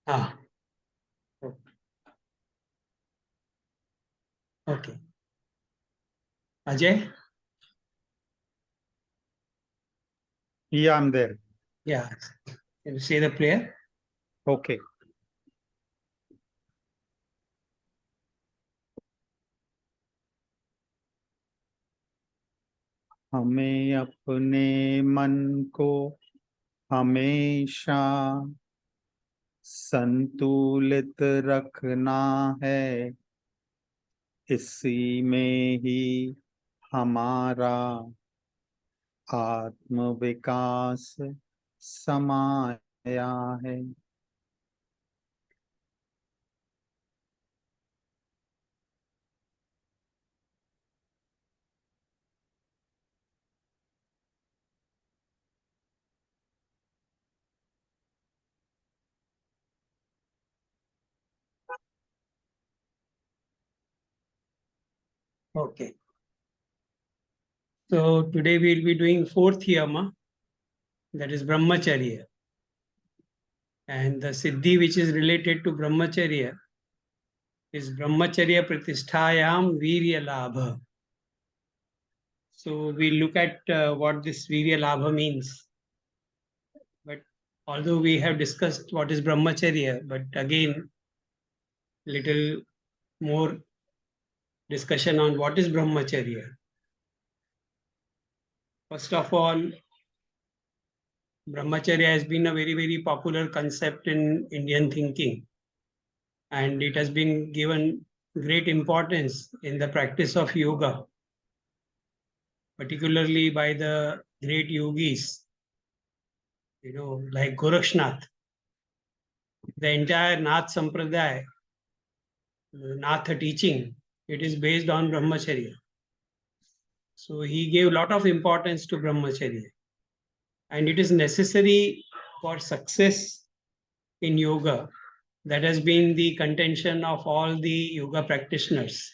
Ah, okay. Ajay? Yeah, I'm there. Yeah. Can you say the prayer? Okay. हमें अपने मन को हमेशा संतुलित रखना है। इसी में ही हमारा आत्म विकास समाया है। Okay. So today we'll be doing fourth yama, that is Brahmacharya. And the Siddhi which is related to Brahmacharya is Brahmacharya Pratisthayam Veerya Labha. So we look at what this Veerya Labha means. But although we have discussed what is Brahmacharya, but again, little more discussion on what is Brahmacharya. First of all, Brahmacharya has been a very, very popular concept in Indian thinking, and it has been given great importance in the practice of yoga, particularly by the great yogis, like Gorakshnath. The entire Nath Sampradaya, Nath teaching, it is based on Brahmacharya. So he gave a lot of importance to Brahmacharya. And it is necessary for success in yoga. That has been the contention of all the yoga practitioners.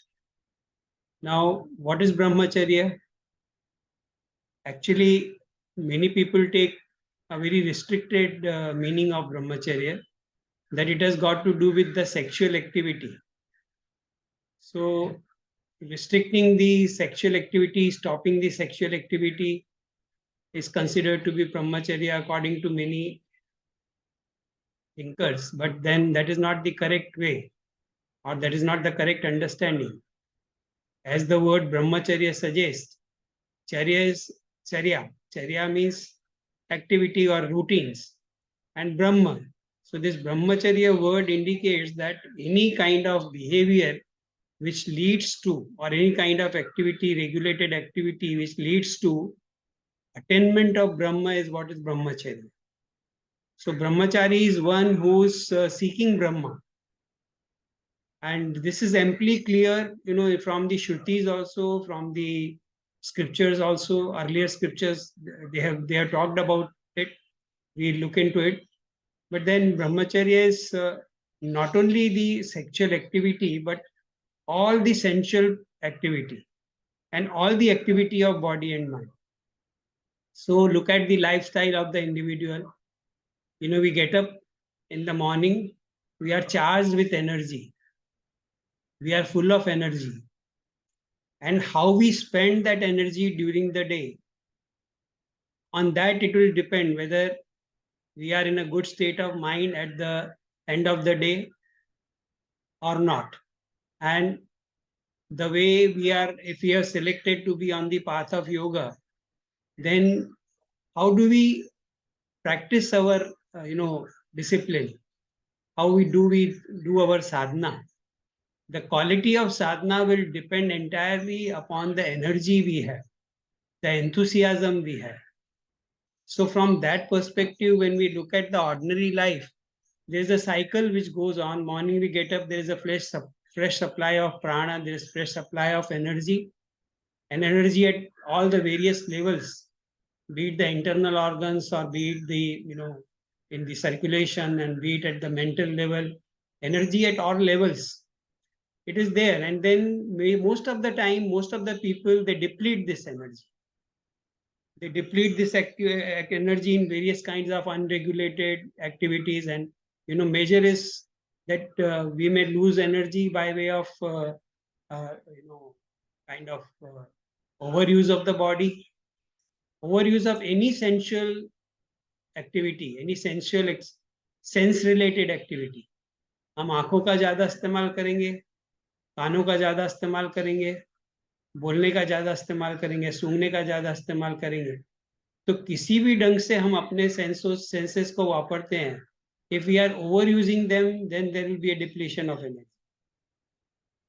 Now, what is Brahmacharya? Actually, many people take a very restricted meaning of Brahmacharya, that it has got to do with the sexual activity. So, restricting the sexual activity, stopping the sexual activity is considered to be Brahmacharya according to many thinkers, but then that is not the correct way, or that is not the correct understanding. As the word Brahmacharya suggests, Charya is Charya. Charya means activity or routines, and Brahma. So this Brahmacharya word indicates that any kind of behavior which leads to, or any kind of activity, regulated activity which leads to attainment of Brahma is what is Brahmacharya. So Brahmachari is one who is seeking Brahma. And this is amply clear, from the Shrutis also, from the scriptures also, earlier scriptures, they have talked about it. We look into it. But then Brahmacharya is not only the sexual activity, but all the sensual activity and all the activity of body and mind. So look at the lifestyle of the individual. We get up in the morning, we are charged with energy. We are full of energy. And how we spend that energy during the day, on that it will depend whether we are in a good state of mind at the end of the day or not. And the way we are, if we are selected to be on the path of yoga, then how do we practice our discipline? How we do our sadhana? The quality of sadhana will depend entirely upon the energy we have, the enthusiasm we have. So from that perspective, when we look at the ordinary life, there's a cycle which goes on. Morning we get up, there is a fresh supply of prana, there is fresh supply of energy, and energy at all the various levels, be it the internal organs or be it the, in the circulation, and be it at the mental level, energy at all levels. It is there. And then most of the time, most of the people, they deplete this energy. They deplete this energy in various kinds of unregulated activities, and measure is that we may lose energy by way of kind of overuse of the body, overuse of any sensual activity, any sensual sense related activity. हम आंखों का ज्यादा इस्तेमाल करेंगे, कानों का ज्यादा इस्तेमाल करेंगे, बोलने का ज्यादा इस्तेमाल करेंगे, सूंघने का ज्यादा इस्तेमाल करेंगे, तो किसी भी ढंग से हम अपने सेंसेस को वापरते हैं. If we are over using them then there will be a depletion of energy.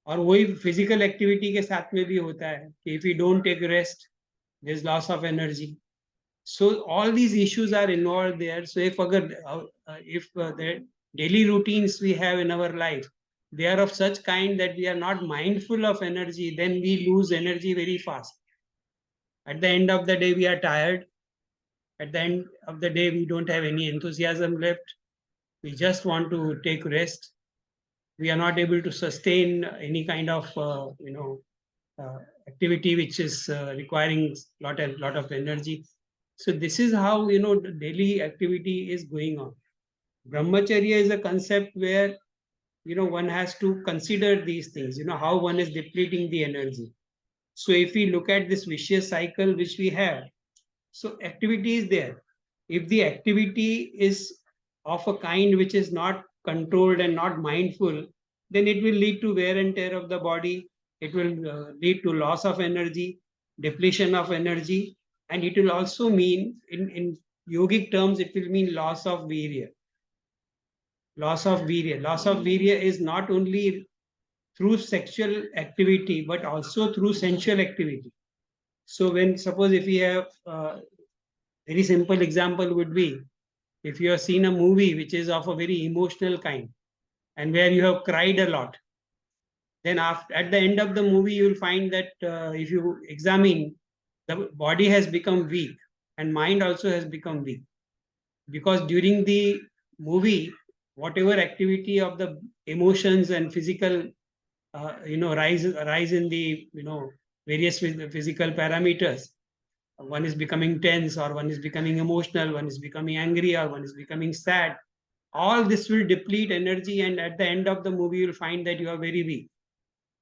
और वही फिजिकल एक्टिविटी के साथ में भी होता है कि if you don't take rest there is loss of energy. So all these issues are involved there. So if the daily routines we have in our life, they are of such kind that we are not mindful of energy, then we lose energy very fast. At the end of the day, we are tired. At the end of the day, we don't have any enthusiasm left. We just want to take rest. We are not able to sustain any kind of activity which is requiring lot of energy. So this is how the daily activity is going on. Brahmacharya is a concept where one has to consider these things. How one is depleting the energy. So if we look at this vicious cycle which we have, so activity is there. If the activity is of a kind which is not controlled and not mindful, then it will lead to wear and tear of the body. It will lead to loss of energy, depletion of energy, and it will also mean, in yogic terms, it will mean loss of Veerya. Loss of Veerya. Loss of Veerya is not only through sexual activity, but also through sensual activity. So when, suppose if we have, very simple example would be, if you have seen a movie which is of a very emotional kind, and where you have cried a lot, then at the end of the movie, you will find that if you examine, the body has become weak and mind also has become weak. Because during the movie, whatever activity of the emotions and physical, rise in the, various physical parameters, one is becoming tense, or one is becoming emotional, one is becoming angry, or one is becoming sad. All this will deplete energy, and at the end of the movie, you'll find that you are very weak.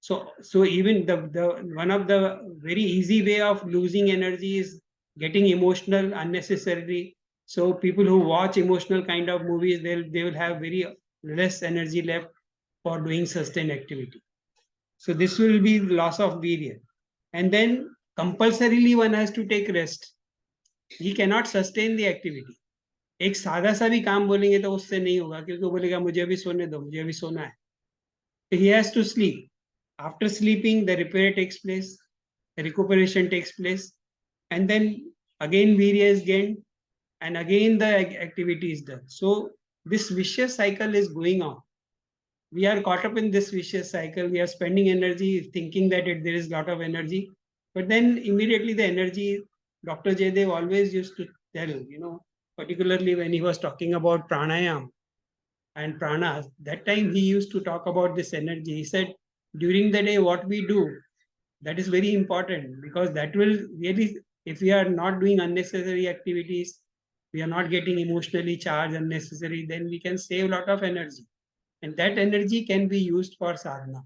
So even the one of the very easy way of losing energy is getting emotional unnecessarily. So people who watch emotional kind of movies, they will have very less energy left for doing sustained activity. So this will be loss of Veerya. And then compulsorily one has to take rest. He cannot sustain the activity. एक सादा सा भी काम बोलेंगे तो उससे नहीं होगा, क्योंकि वो बोलेगा मुझे अभी सोने दो, मुझे अभी सोना है. He has to sleep. After sleeping, the repair takes place, the recuperation takes place, and then again Veerya is gained, and again the activity is done. So this vicious cycle is going on. We are caught up in this vicious cycle. We are spending energy thinking that there is a lot of energy, but then immediately the energy, Dr. Jaydev always used to tell, particularly when he was talking about pranayam and prana, that time he used to talk about this energy. He said, during the day, what we do, that is very important, because that will really, if we are not doing unnecessary activities, we are not getting emotionally charged unnecessary, then we can save a lot of energy. And that energy can be used for sadhana.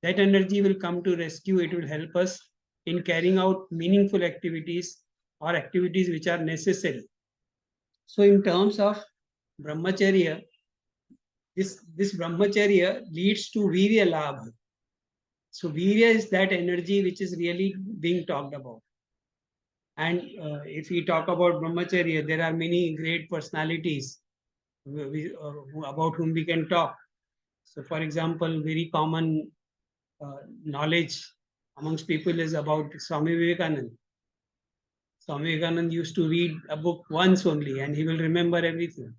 That energy will come to rescue. It will help us in carrying out meaningful activities or activities which are necessary. So in terms of Brahmacharya, this Brahmacharya leads to Veerya Labha. So Veerya is that energy which is really being talked about. And if we talk about Brahmacharya, there are many great personalities about whom we can talk. So for example, very common knowledge amongst people is about Swami Vivekananda. Swami Vivekananda used to read a book once only and he will remember everything.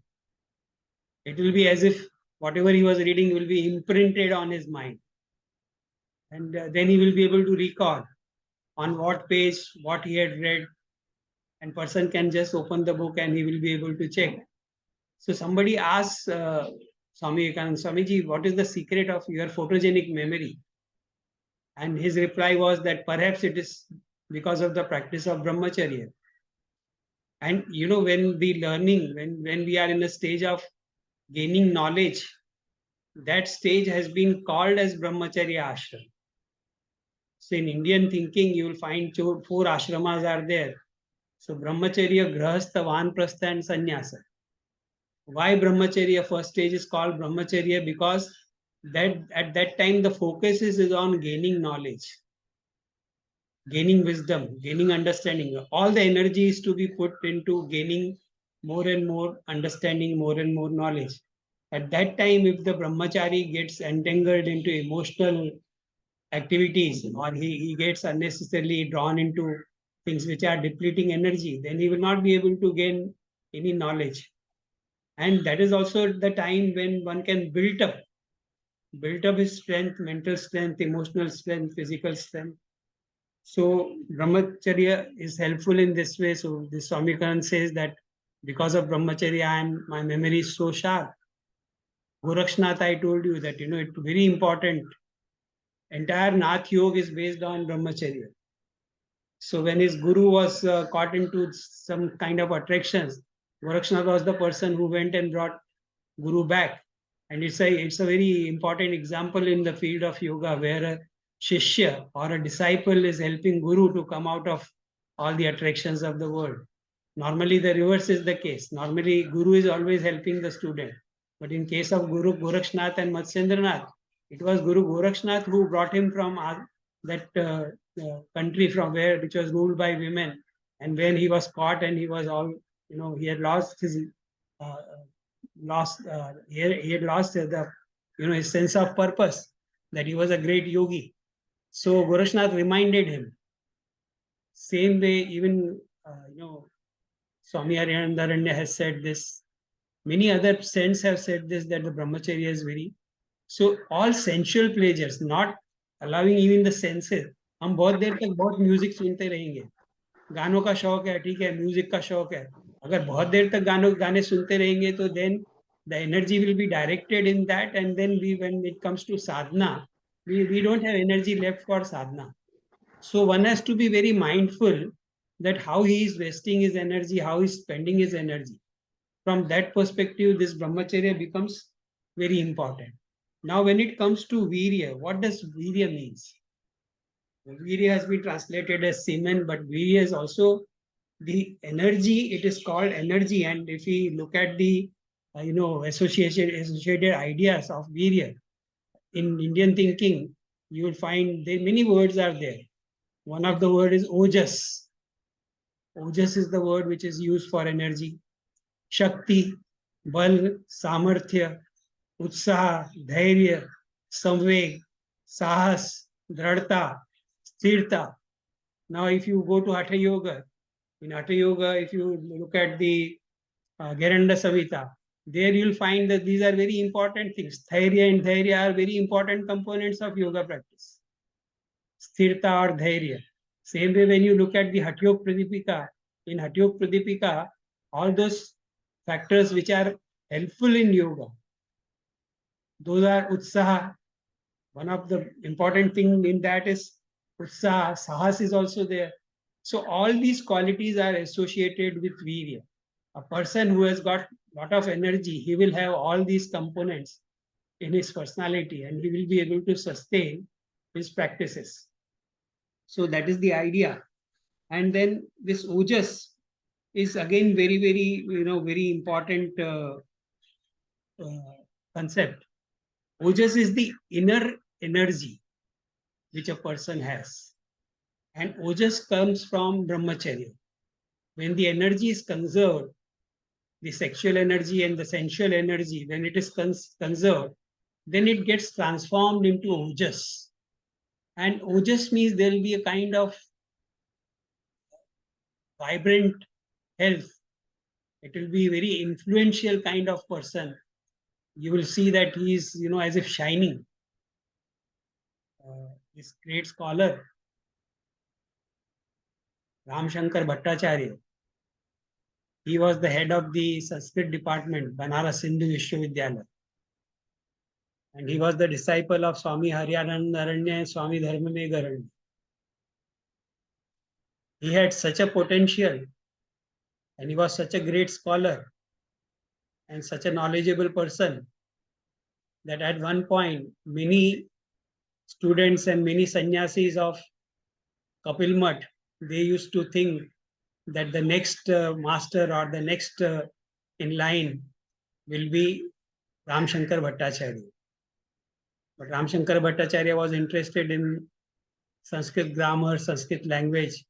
It will be as if whatever he was reading will be imprinted on his mind. And then he will be able to recall on what page, what he had read. And person can just open the book and he will be able to check. So somebody asks Swami Vivekananda, Swamiji, what is the secret of your photogenic memory? And his reply was that perhaps it is because of the practice of Brahmacharya. And when the learning, when we are in a stage of gaining knowledge, that stage has been called as Brahmacharya ashram. So in Indian thinking, you will find four ashramas are there. So Brahmacharya, Grahastha, Vanprastha and Sannyasa. Why Brahmacharya first stage is called Brahmacharya? Because that at that time the focus is on gaining knowledge, gaining wisdom, gaining understanding. All the energy is to be put into gaining more and more understanding, more and more knowledge. At that time, if the brahmachari gets entangled into emotional activities or he gets unnecessarily drawn into things which are depleting energy, then he will not be able to gain any knowledge. And that is also the time when one can build up his strength, mental strength, emotional strength, physical strength. So Brahmacharya is helpful in this way. So the Swami Karan says that because of Brahmacharya, my memory is so sharp. Gorakshnath, I told you that it's very important. Entire Nath Yoga is based on Brahmacharya. So when his guru was caught into some kind of attractions, Gorakshnath was the person who went and brought guru back. And it's a very important example in the field of yoga where a shishya or a disciple is helping guru to come out of all the attractions of the world. Normally the reverse is the case. Normally guru is always helping the student. But in case of Guru Gorakshnath and Matsyendranath, it was Guru Gorakshnath who brought him from that country from where which was ruled by women. And when he was caught and he was all, he had lost his uh, he had lost the his sense of purpose, that he was a great yogi. So Gorakshnath reminded him. Same way, even Swami Ariyanandaranya has said this. Many other saints have said this, that the brahmacharya is very. So all sensual pleasures, not allowing even the senses. हम बहुत देर तक बहुत music सुनते रहेंगे, गानों का शौक है, ठीक है, म्यूजिक का शौक है, अगर बहुत देर तक गाने सुनते रहेंगे तो then the energy will be directed in that, and then when it comes to sadhana, we don't have energy left for sadhana. So one has to be very mindful that how he is wasting his energy, how he is spending his energy. From that perspective, this brahmacharya becomes very important. Now, when it comes to Veerya, what does Veerya means? Veerya has been translated as semen, but Veerya is also the energy. It is called energy, and if we look at the associated ideas of Veerya in Indian thinking, you will find there many words are there. One of the word is ojas. Ojas is the word which is used for energy. Shakti, bal, samarthya, उत्साह, धैर्य, संवेग, साहस, दृढ़ता, स्थिरता. Now, if you go to Hatha Yoga, in Hatha Yoga, if you look at the Geranda Savita, there you'll find that these are very important things. Dhairya and Dhairya are very important components of yoga practice. Sthirta or Dhairya. Same way, when you look at the Hatha Yoga Pradipika, in Hatha Yoga Pradipika, all those factors which are helpful in yoga, those are utsaha. One of the important thing in that is utsaha. Sahas is also there. So all these qualities are associated with virya. A person who has got a lot of energy, he will have all these components in his personality, and he will be able to sustain his practices. So that is the idea. And then this ojas is again very, very, very important concept. Ojas is the inner energy which a person has. And ojas comes from brahmacharya. When the energy is conserved, the sexual energy and the sensual energy, when it is conserved, then it gets transformed into ojas. And ojas means there will be a kind of vibrant health. It will be a very influential kind of person. You will see that he is, as if shining. This great scholar, Ramshankar Bhattacharya, he was the head of the Sanskrit department, Banaras Hindu Vishwavidyalaya. And he was the disciple of Swami Haryanandaranya and Swami Dharmamegharanya. He had such a potential and he was such a great scholar and such a knowledgeable person that at one point many students and many sannyasis of Kapil Mutt, they used to think that the next master or the next in line will be Ramshankar Bhattacharya. But Ramshankar Bhattacharya was interested in Sanskrit grammar, Sanskrit language.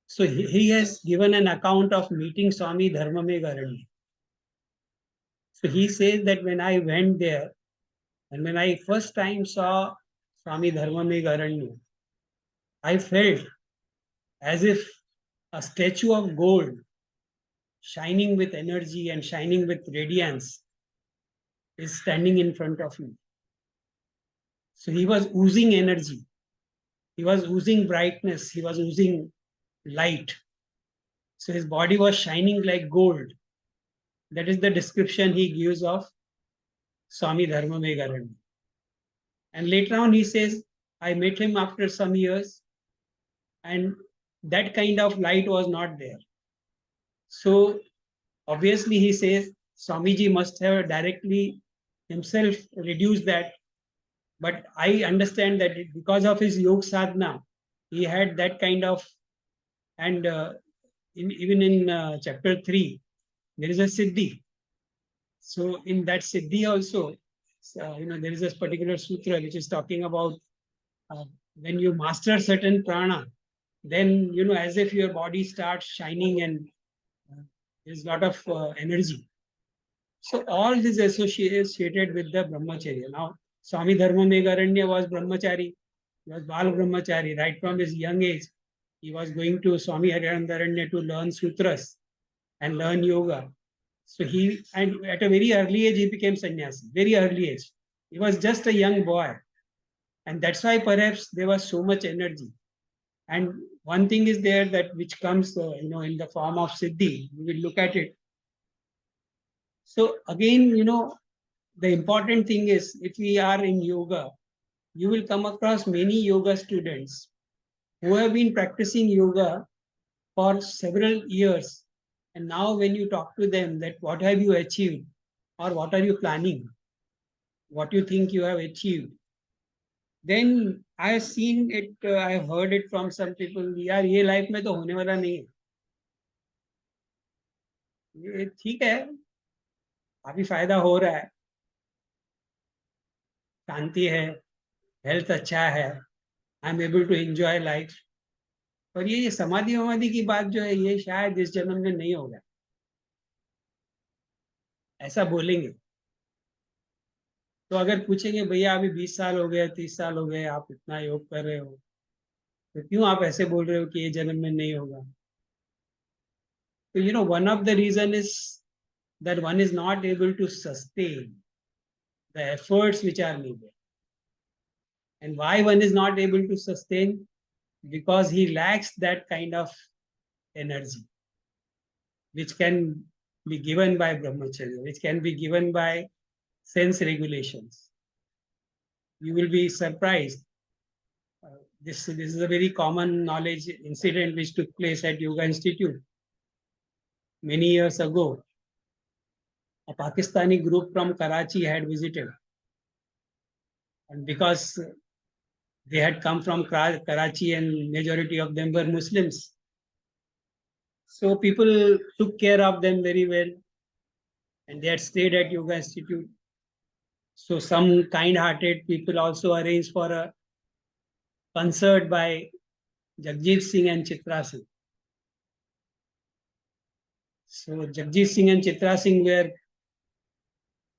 So he has given an account of meeting Swami Dharmamegharanya. So he says that when I went there and when I first time saw Swami Dharmamegharanya, I felt as if a statue of gold shining with energy and shining with radiance is standing in front of me. So he was oozing energy. He was oozing brightness. He was oozing light. So his body was shining like gold. That is the description he gives of Swami Dharmamegharanya. And later on he says, I met him after some years and that kind of light was not there. So obviously he says Swamiji must have directly himself reduced that. But I understand that because of his yoga sadhana, he had that kind of, and even in chapter 3, there is a Siddhi. So in that Siddhi also, there is a particular sutra which is talking about when you master certain prana, then, as if your body starts shining and there's a lot of energy. So all this associated with the Brahmacharya. Now, Swami Dharmamegharanya was Brahmachari, he was Bal Brahmachari. Right from his young age, he was going to Swami Hariyandaranya to learn sutras and learn yoga. So and at a very early age, he became sannyasi, very early age. He was just a young boy. And that's why perhaps there was so much energy. And one thing is there that which comes, in the form of Siddhi. We will look at it. So again, the important thing is if we are in yoga, you will come across many yoga students who have been practicing yoga for several years. And now when you talk to them that what have you achieved or what are you planning, what you think you have achieved, then I have seen it, I have heard it from some people, यार ये life में तो होने वाला नहीं है, ये ठीक है, काफी फायदा हो रहा है, शांति है, हेल्थ अच्छा है, I am able to enjoy life, पर ये समाधि वमाधि की बात जो है ये शायद इस जन्म में नहीं होगा, ऐसा बोलेंगे. तो अगर पूछेंगे भैया अभी 20 साल हो गए, 30 साल हो गए, आप इतना योग कर रहे हो, तो क्यों आप ऐसे बोल रहे हो कि ये जन्म में नहीं होगा? तो one of the reason is that one is not able to sustain the efforts which are needed. And why one is not able to sustain? Because he lacks that kind of energy which can be given by Brahmacharya, which can be given by sense regulations. You will be surprised. This is a very common knowledge incident which took place at Yoga Institute many years ago. A Pakistani group from Karachi had visited. And because they had come from Karachi and majority of them were Muslims, so people took care of them very well. And they had stayed at Yoga Institute. So some kind-hearted people also arranged for a concert by Jagjit Singh and Chitra Singh. So Jagjit Singh and Chitra Singh were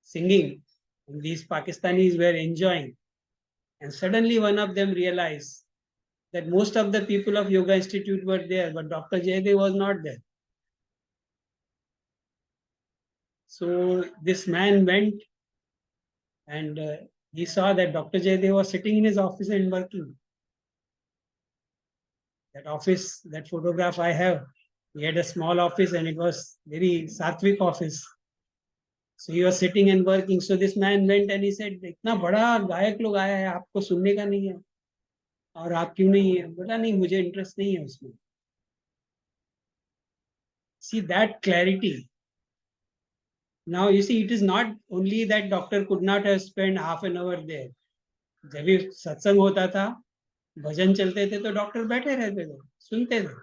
singing, and these Pakistanis were enjoying. And suddenly one of them realized that most of the people of Yoga Institute were there, but Dr. Jaydev was not there. So this man went and he saw that Dr. Jaydev was sitting in his office and working. That office, that photograph I have, he had a small office and it was very sattvic office. So he was sitting and working. So this man went and he said, इतना बड़ा गायक लोग आया है, आपको सुनने का नहीं है और आप क्यों नहीं है? बोला नहीं, मुझे इंटरेस्ट नहीं है उसमें. See that clarity, Now you see, it is not only that doctor could not have spent half an hour there. जब भी सत्संग होता था, भजन चलते थे तो डॉक्टर बैठे रहते थे, सुनते थे.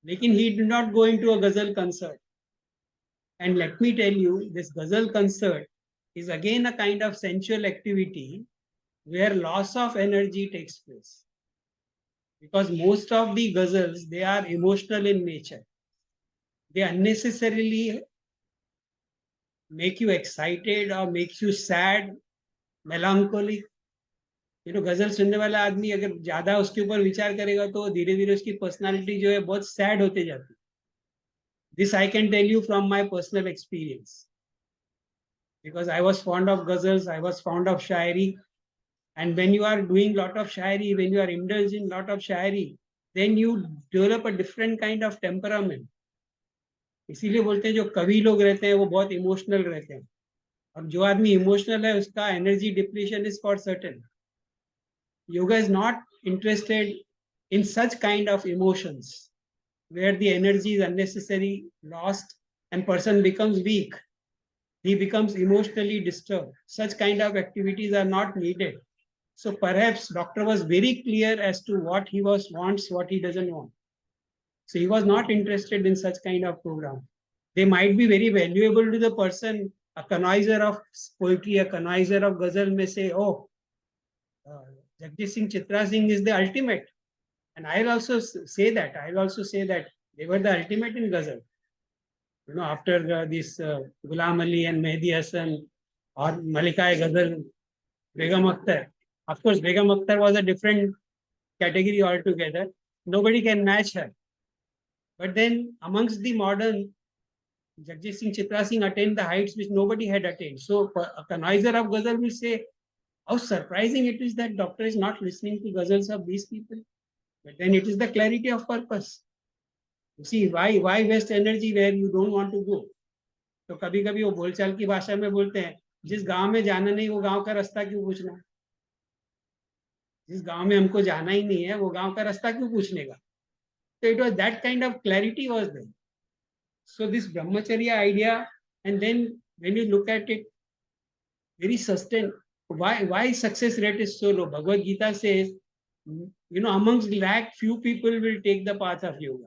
लेकिन he did not go into a ghazal concert. And let me tell you, this ghazal concert is again a kind of sensual activity where loss of energy takes place. Because most of the ghazals, they are emotional in nature. They unnecessarily make you excited or make you sad, melancholic. गजल सुनने वाला आदमी अगर ज्यादा उसके ऊपर विचार करेगा तो धीरे धीरे उसकी पर्सनालिटी जो है बहुत सैड होते जाती है. This I can tell you from my personal experience. Because I was fond of ghazals, I was fond of shairi. And when you are doing lot of shairi, when you are indulging lot of shairi, then you develop a different kind of temperament. इसीलिए बोलते हैं जो कवि लोग रहते हैं वो बहुत इमोशनल रहते हैं. और जो आदमी इमोशनल है उसका energy depletion is for certain. Yoga is not interested in such kind of emotions where the energy is unnecessarily lost and person becomes weak. He becomes emotionally disturbed. Such kind of activities are not needed. So perhaps doctor was very clear as to what he wants, what he doesn't want. So he was not interested in such kind of program. They might be very valuable to the person. A connoisseur of poetry, a connoisseur of ghazal may say, oh, Jagdish Singh, Chitra Singh is the ultimate. And I'll also say that. I'll also say that they were the ultimate in ghazal. After this Ghulam Ali and Mehdi Hassan or Malika-e-Ghazal, Begum Akhtar. Of course, Begum Akhtar was a different category altogether. Nobody can match her. But then amongst the modern, Jagdish Singh, Chitra Singh attained the heights which nobody had attained. So a connoisseur of ghazal will say, how surprising it is that doctor is not listening to ghazals of these people. But then it is the clarity of purpose. You see, why waste energy where you don't want to go? तो कभी कभी वो बोलचाल की भाषा में बोलते हैं, जिस गांव में जाना नहीं वो गांव का रास्ता क्यों पूछना. जिस गांव में हमको जाना ही नहीं है वो गांव का रास्ता क्यों पूछने का. So it was that kind of clarity was there. So this Brahmacharya idea, and then when you look at it, very sustained. Why success rate is so low? Bhagavad Gita says, amongst lakh, few people will take the path of yoga.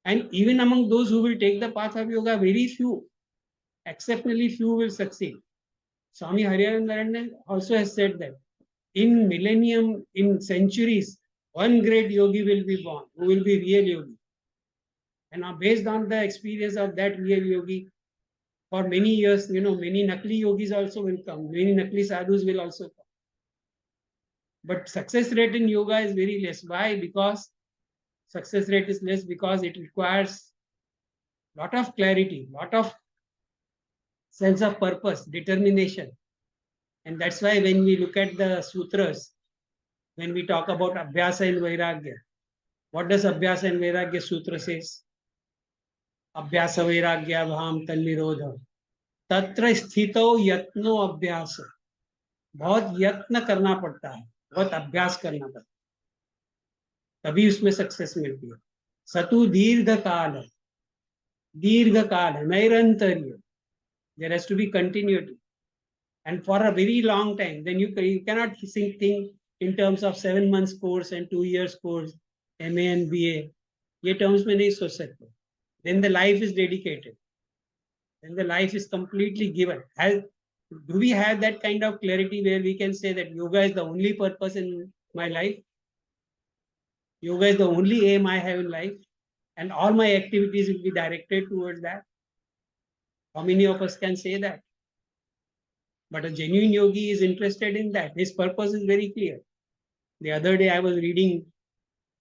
And even among those who will take the path of yoga, very few, exceptionally few will succeed. Swami Hariharan also has said that in millennium, in centuries, one great yogi will be born, who will be real yogi. And now based on the experience of that real yogi, for many years, many Nakli yogis also will come, many Nakli sadhus will also come. But success rate in yoga is very less. Why? Because success rate is less because it requires lot of clarity, lot of sense of purpose, determination. And that's why when we look at the sutras, when we talk about Abhyasa and Vairagya, what does Abhyasa and Vairagya sutra says? Abhyasa Vairagya Bham Tannirodha. Tatra sthito yatno abhyasa. बहुत यत्न करना पड़ता है, बहुत अभ्यास करना पड़ता है, तभी उसमें सक्सेस मिलती है. सतु दीर्घ काल है, नैरंतर्य. There has to be continuity. And for a very long time, then you cannot think in terms of 7 months course and 2 years course, MA and BA. ये terms में नहीं सोच सकते. Then the life is dedicated. Then the life is completely given. Do we have that kind of clarity where we can say that yoga is the only purpose in my life? Yoga is the only aim I have in life, and all my activities will be directed towards that. How many of us can say that? But a genuine yogi is interested in that. His purpose is very clear. The other day I was reading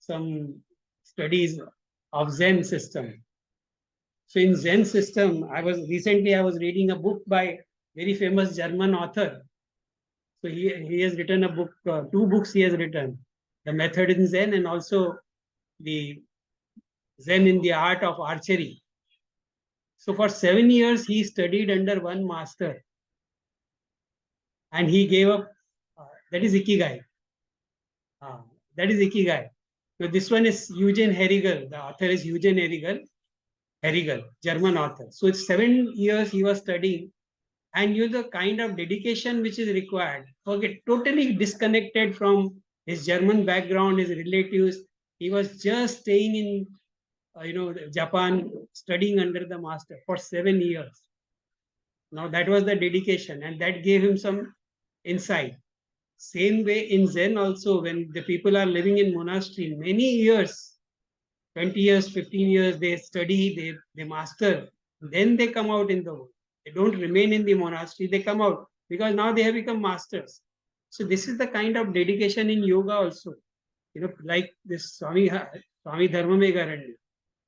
some studies of Zen system. So in Zen system, I was reading a book by very famous German author. So he has written a book, 2 books he has written. The Method in Zen and also the Zen in the Art of Archery. So for 7 years, he studied under one master. And he gave up, that is Ikigai. That is Ikigai. So this one is Eugene Herrigel. The author is Eugene Herrigel. Herigal, German author. So it's 7 years he was studying, and you know the kind of dedication which is required. Forget, totally disconnected from his German background, his relatives. He was just staying in Japan, studying under the master for 7 years. Now that was the dedication, and that gave him some insight. Same way in Zen also, when the people are living in monastery many years, 20 years, 15 years, they study, they master, then they come out in the world. They don't remain in the monastery, they come out because now they have become masters. So this is the kind of dedication in yoga also. Like this Swami Dharmamegaranya.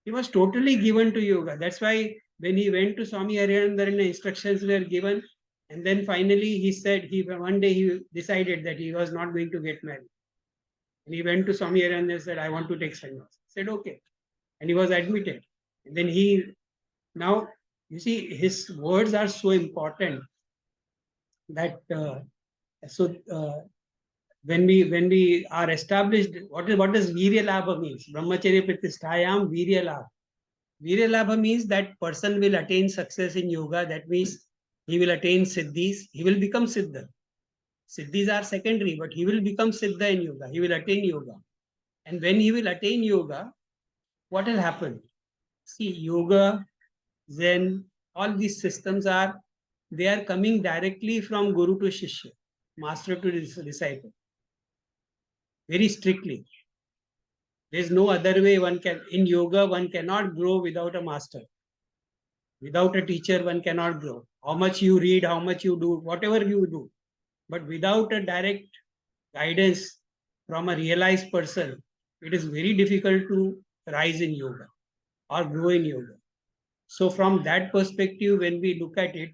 He was totally given to yoga. That's why when he went to Swami Hariyanandarana, instructions were given. And then finally he said, one day he decided that he was not going to get married. And he went to Swami Hariyanandarana and said, I want to take sannyas. He said, okay. And he was admitted. And then now, you see, his words are so important that so when we are established, what does Veerya Labha means? Brahmacharya Pratisthayam Veerya Labha. Veerya Labha means that person will attain success in yoga. That means he will attain siddhis. He will become siddha. Siddhis are secondary, but he will become siddha in yoga. He will attain yoga. And when he will attain yoga, what will happen? See, yoga, Zen, all these systems they are coming directly from Guru to Shishya, master to disciple, very strictly. There is no other way in yoga, one cannot grow without a master. Without a teacher, one cannot grow. How much you read, how much you do, whatever you do. But without a direct guidance from a realized person, it is very difficult to rise in yoga or grow in yoga. So from that perspective, when we look at it,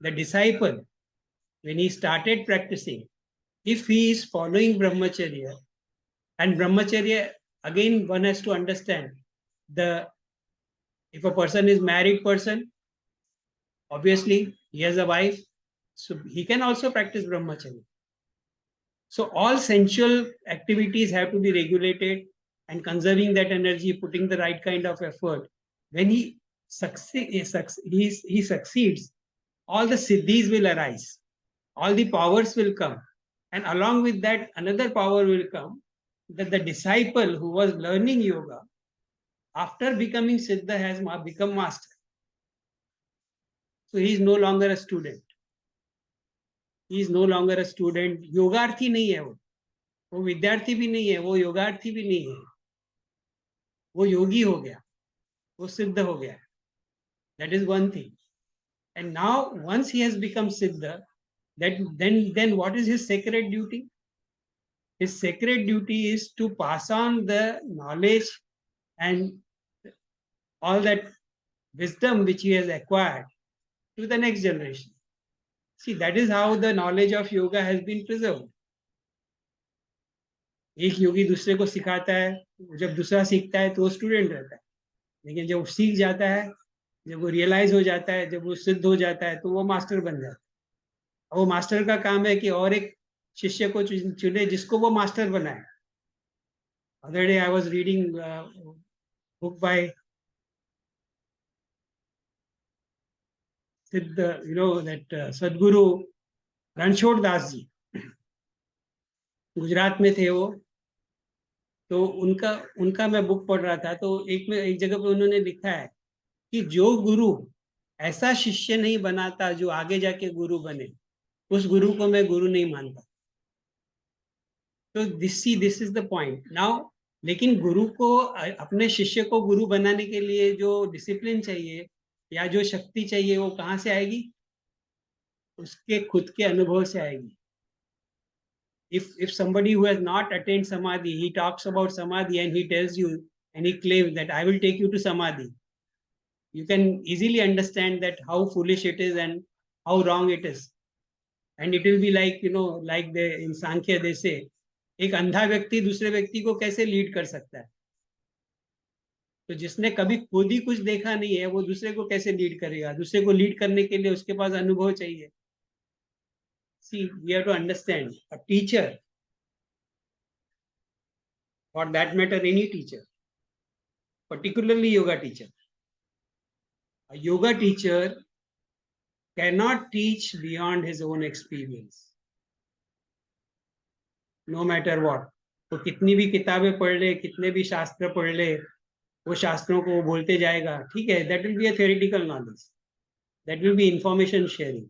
the disciple, when he started practicing, if he is following Brahmacharya, and Brahmacharya, again, one has to understand, if a person is married person, obviously he has a wife, so he can also practice Brahmacharya. So all sensual activities have to be regulated, and conserving that energy, putting the right kind of effort. When he succeeds, all the siddhis will arise, all the powers will come. And along with that, another power will come, that the disciple who was learning yoga, after becoming siddha, has become master. So he is no longer a student. He is no longer a student. योगार्थी नहीं है वो विद्यार्थी भी नहीं है, वो योगार्थी भी नहीं है, वो योगी हो गया, वो सिद्ध हो गया. That is one thing. And now once he has become siddha, then what is his sacred duty? His sacred duty is to pass on the knowledge and all that wisdom which he has acquired to the next generation. See, that is how the knowledge of yoga has been preserved. एक योगी दूसरे को सिखाता है, जब दूसरा सीखता है तो वो स्टूडेंट रहता है, लेकिन जब वो सीख जाता है, जब वो रियलाइज हो जाता है, जब वो सिद्ध हो जाता है, तो वो मास्टर बन जाता है. वो मास्टर का काम है कि और एक शिष्य को चुने जिसको वो मास्टर बनाए. Other day I was reading a book by Siddha, that Sadguru Ranchhod Das ji, Gujarat में थे वो. तो उनका मैं बुक पढ़ रहा था, तो एक जगह पे उन्होंने लिखा है कि जो गुरु ऐसा शिष्य नहीं बनाता जो आगे जाके गुरु बने, उस गुरु को मैं गुरु नहीं मानता. तो this is the point now. लेकिन गुरु को, अपने शिष्य को गुरु बनाने के लिए जो डिसिप्लिन चाहिए या जो शक्ति चाहिए, वो कहाँ से आएगी? उसके खुद के अनुभव से आएगी. If somebody who has not attained samadhi, he talks about samadhi and he tells you and he claims that I will take you to samadhi, you can easily understand that how foolish it is and how wrong it is. And it will be like, like in Sankhya they say, एक अंधा व्यक्ति दूसरे व्यक्ति को कैसे lead कर सकता है? तो जिसने कभी खुद ही कुछ देखा नहीं है, वो दूसरे को कैसे लीड करेगा? दूसरे को लीड करने के लिए उसके पास अनुभव चाहिए. See, we have to understand, a teacher, for that matter any teacher, particularly yoga teacher, A yoga teacher cannot teach beyond his own experience, no matter what. तो कितनी भी किताबें पढ़ ले, कितने भी शास्त्र पढ़ ले, वो शास्त्रों को वो बोलते जाएगा, ठीक है, that will be a theoretical knowledge, that will be information sharing.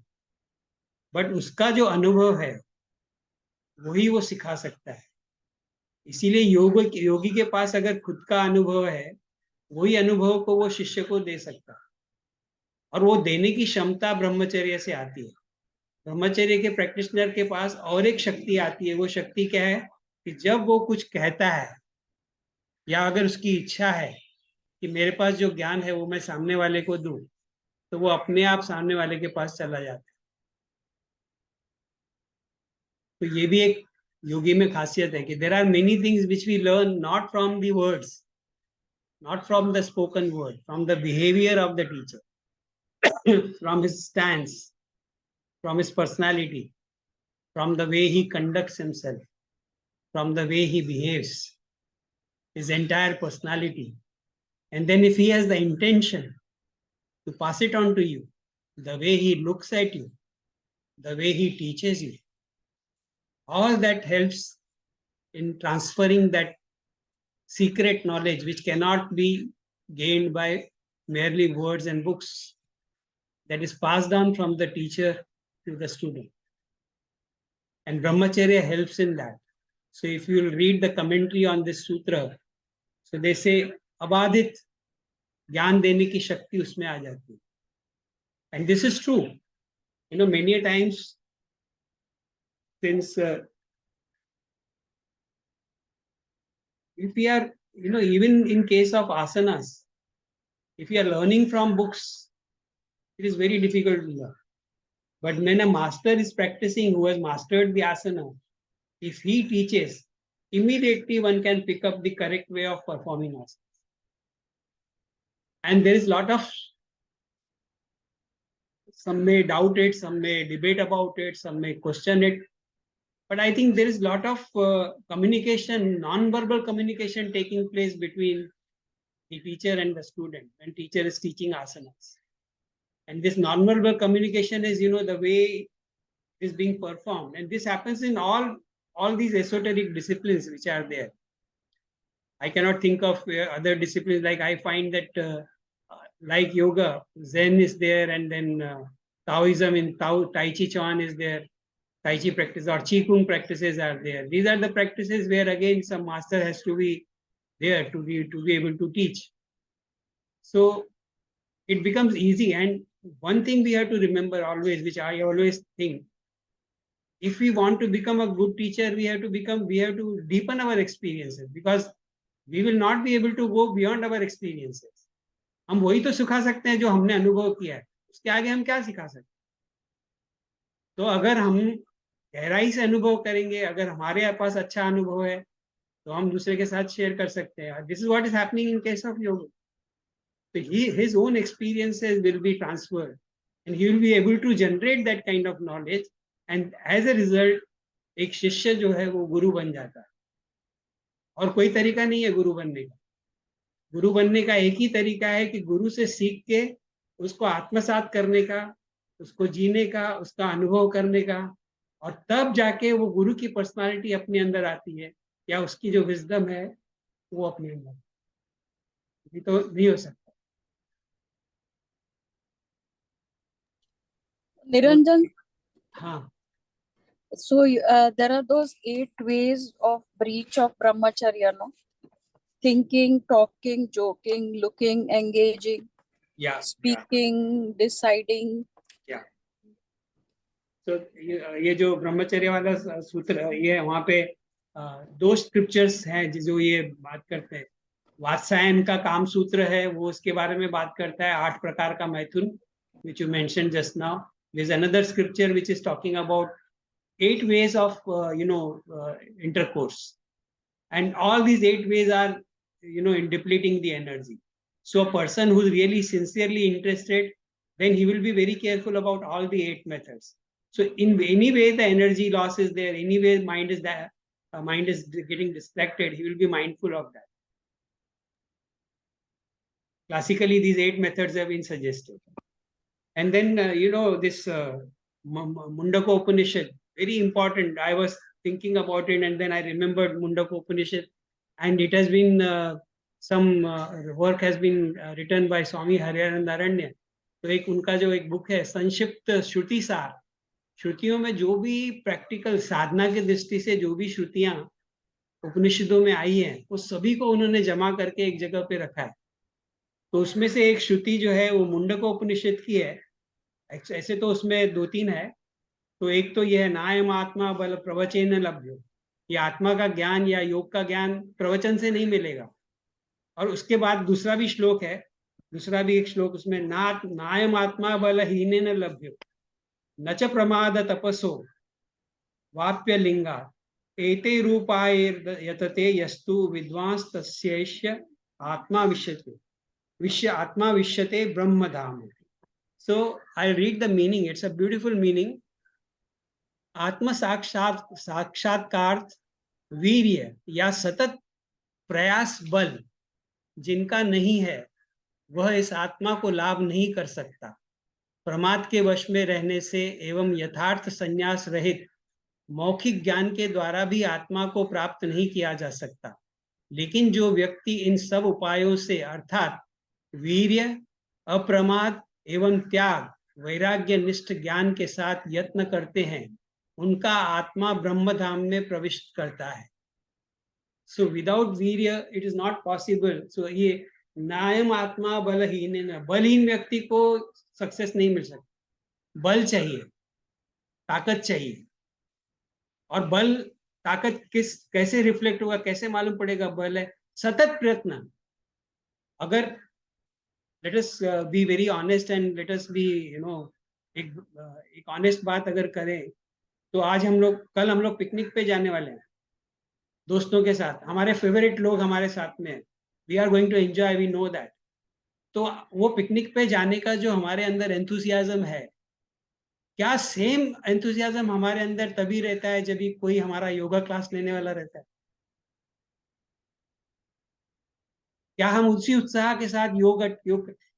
But उसका जो अनुभव है वही वो सिखा सकता है. इसीलिए योगी के पास अगर खुद का अनुभव है, वही अनुभव को वो शिष्य को दे सकता है. और वो देने की क्षमता ब्रह्मचर्य से आती है. ब्रह्मचर्य के प्रैक्टिशनर के पास और एक शक्ति आती है. वो शक्ति क्या है कि जब वो कुछ कहता है या अगर उसकी इच्छा है कि मेरे पास जो ज्ञान है वो मैं सामने वाले को दूं, तो वो अपने आप सामने वाले के पास चला जाता है. तो ये भी एक योगी में खासियत है कि there are many things which we learn not from the words, not from the spoken word, from the behavior of the teacher, from his stance, from his personality, from the way he conducts himself, from the way he behaves, his entire personality. And then if he has the intention to pass it on to you, the way he looks at you, the way he teaches you, all that helps in transferring that secret knowledge which cannot be gained by merely words and books, that is passed on from the teacher to the student. And Brahmacharya helps in that. So if you will read the commentary on this sutra, so they say abadit ज्ञान देने की शक्ति उसमें आ जाती है. And this is true. You know, many a times since if we are, you know, even in case of asanas, if you are learning from books, it is very difficult to learn. But when a master is practicing who has mastered the asana, if he teaches, immediately one can pick up the correct way of performing asanas. And there is a lot of, some may doubt it, some may debate about it, some may question it. But I think there is a lot of communication, non-verbal communication taking place between the teacher and the student when teacher is teaching asanas. And this non-verbal communication is, you know, the way it is being performed. And this happens in all these esoteric disciplines which are there. I cannot think of other disciplines. Like I find that like yoga, Zen is there, and then Taoism in Tai Chi Chuan is there. Tai Chi practice or Qi Kung practices are there. These are the practices where again some master has to be there to be able to teach. So it becomes easy. And one thing we have to remember always, which I always think, if we want to become a good teacher, we have to deepen our experiences, because we will not be able to go beyond our experiences. हम वही तो सिखा सकते हैं जो हमने अनुभव किया है, उसके आगे हम क्या सिखा सकते हैं. तो अगर हम गहराई से अनुभव करेंगे, अगर हमारे पास अच्छा अनुभव है, तो हम दूसरे के साथ शेयर कर सकते हैं. This is what is happening in case of yoga. So his own experiences will be transferred, and he will be able to generate that kind of knowledge, and as a result एक शिष्य जो है वो गुरु बन जाता है. और कोई तरीका नहीं है गुरु बनने का. गुरु बनने का एक ही तरीका है कि गुरु से सीख के उसको आत्मसात करने का, उसको जीने का, उसका अनुभव करने का, और तब जाके वो गुरु की पर्सनालिटी अपने अंदर आती है, या उसकी जो विजडम है वो अपने अंदर. ये तो नहीं हो सकता. Niranjan, हाँ. so there are those 8 ways of breach of Brahmacharya, no? Thinking, talking, joking, looking, engaging, speaking, deciding. Yeah. So ये जो ब्रह्मचर्य वाला सूत्र है, ये वहाँ पे 2 स्क्रिप्चर्स हैं जो ये बात करते हैं. वात्सायन का काम सूत्र है, वो उसके बारे में बात करता है 8 प्रकार का मैथुन, which you mentioned just now. There's another scripture which is talking about 8 ways of intercourse, and all these 8 ways are in depleting the energy. So a person who's really sincerely interested, then he will be very careful about all the 8 methods. So in any way the energy loss is there, anyway mind is getting distracted, he will be mindful of that. Classically, these 8 methods have been suggested. And then, this Mundaka Upanishad, very important. I was thinking about it and then I remembered Mundaka Upanishad, and it has been, some work has been written by Swami Hariharan Aranya. तो एक उनका जो एक book है संक्षिप्त श्रुति सार, श्रुतियों में जो भी प्रैक्टिकल साधना की दृष्टि से जो भी श्रुतियां उपनिषदों में आई हैं, वो सभी को उन्होंने जमा करके एक जगह पे रखा है। तो उसमें से एक श्रुति जो है वो मुंडक उपनिषद की है। ऐसे तो उसमें 2-3 है। तो एक तो यह है, नायम आत्मा बल प्रवचन लभ्यो, ये आत्मा का ज्ञान या योग का ज्ञान प्रवचन से नहीं मिलेगा। और उसके बाद दूसरा भी श्लोक है, दूसरा भी एक श्लोक उसमें, नायम आत्मा बल हीनेन लभ्यो न च प्रमाद तपसो वाप्य लिंगा एते रूपायते यस्तु विद्वांस तस्यैष्य आत्मा विश्यते Brahmadham. So I'll read the meaning. It's a beautiful meaning. आत्म साक्षात्कार वीर्य या सतत प्रयास बल जिनका नहीं है, वह इस आत्मा को लाभ नहीं कर सकता। प्रमाद के वश में रहने से एवं यथार्थ संन्यास रहित मौखिक ज्ञान के द्वारा भी आत्मा को प्राप्त नहीं किया जा सकता। लेकिन जो व्यक्ति इन सब उपायों से अर्थात वीर्य, अप्रमाद एवं त्याग, वैराग्य निष्ठ ज्ञान के साथ यत्न करते हैं, उनका आत्मा ब्रह्मधाम में प्रविष्ट करता है। सो विदाउट वीर्य इट इज नॉट पॉसिबल। सो ये नायम आत्मा बलहीन, बलहीन व्यक्ति को सक्सेस नहीं मिल सकती। बल चाहिए, ताकत चाहिए। और बल ताकत कैसे रिफ्लेक्ट होगा, कैसे मालूम पड़ेगा बल है? सतत प्रयत्न। अगर let us be very honest and let us be एक ऑनेस्ट बात अगर करें तो आज कल हम लोग पिकनिक पे जाने वाले हैं दोस्तों के साथ। हमारे फेवरेट लोग हमारे साथ में हैं। We are going to enjoy, we know that. तो वो पिकनिक पे जाने का जो हमारे अंदर एंथुसियाज्म है, क्या सेम एंथुसियाज्म हमारे अंदर तभी रहता है जब कोई हमारा योगा क्लास लेने वाला रहता है? क्या हम उसी उत्साह के साथ योग